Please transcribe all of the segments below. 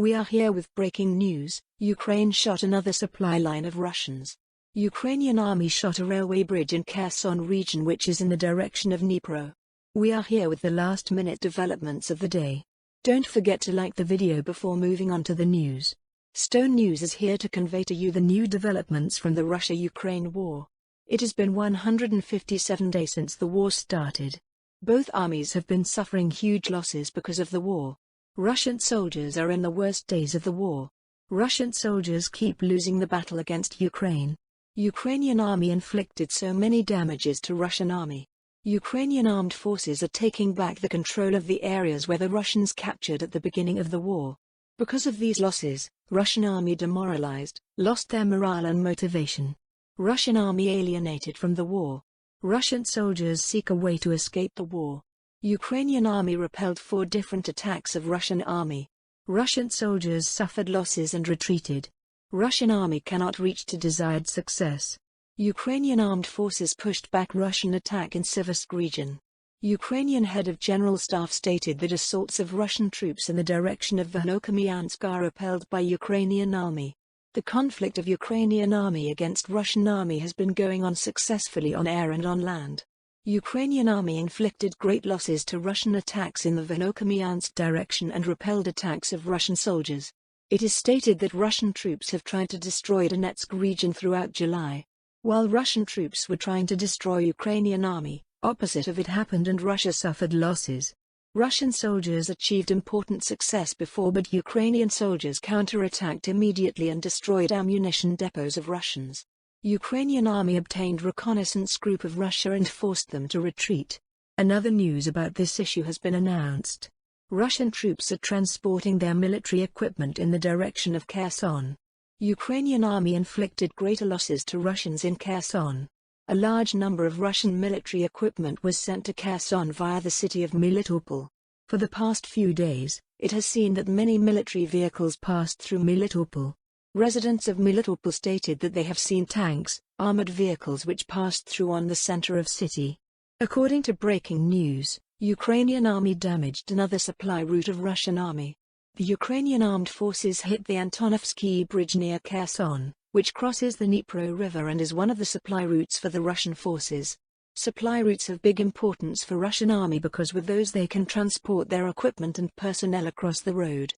We are here with breaking news. Ukraine shot another supply line of Russians. Ukrainian army shot a railway bridge in Kherson region which is in the direction of Dnipro. We are here with the last-minute developments of the day. Don't forget to like the video before moving on to the news. Stone News is here to convey to you the new developments from the Russia-Ukraine war. It has been 157 days since the war started. Both armies have been suffering huge losses because of the war. Russian soldiers are in the worst days of the war. Russian soldiers keep losing the battle against Ukraine. Ukrainian army inflicted so many damages to Russian army. Ukrainian armed forces are taking back the control of the areas where the Russians captured at the beginning of the war. Because of these losses, Russian army demoralized, lost their morale and motivation. Russian army alienated from the war. Russian soldiers seek a way to escape the war. Ukrainian army repelled 4 different attacks of Russian army. Russian soldiers suffered losses and retreated. Russian army cannot reach to desired success. Ukrainian armed forces pushed back Russian attack in Siversk region. Ukrainian head of general staff stated that assaults of Russian troops in the direction of Volodymyr are repelled by Ukrainian army. The conflict of Ukrainian army against Russian army has been going on successfully on air and on land. Ukrainian army inflicted great losses to Russian attacks in the Volodymyr direction and repelled attacks of Russian soldiers. It is stated that Russian troops have tried to destroy Donetsk region throughout July. While Russian troops were trying to destroy Ukrainian army, opposite of it happened and Russia suffered losses. Russian soldiers achieved important success before, but Ukrainian soldiers counterattacked immediately and destroyed ammunition depots of Russians. Ukrainian army obtained reconnaissance group of Russia and forced them to retreat. Another news about this issue has been announced. Russian troops are transporting their military equipment in the direction of Kherson. Ukrainian army inflicted greater losses to Russians in Kherson. A large number of Russian military equipment was sent to Kherson via the city of Melitopol. For the past few days, it has seen that many military vehicles passed through Melitopol. Residents of Melitopol stated that they have seen tanks, armored vehicles which passed through on the center of city. According to breaking news, Ukrainian army damaged another supply route of Russian army. The Ukrainian armed forces hit the Antonovsky Bridge near Kherson, which crosses the Dnipro River and is one of the supply routes for the Russian forces. Supply routes have big importance for Russian army because with those they can transport their equipment and personnel across the road.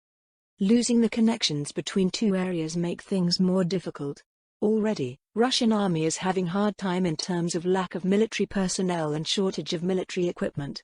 Losing the connections between 2 areas make things more difficult. Already, Russian army is having hard time in terms of lack of military personnel and shortage of military equipment.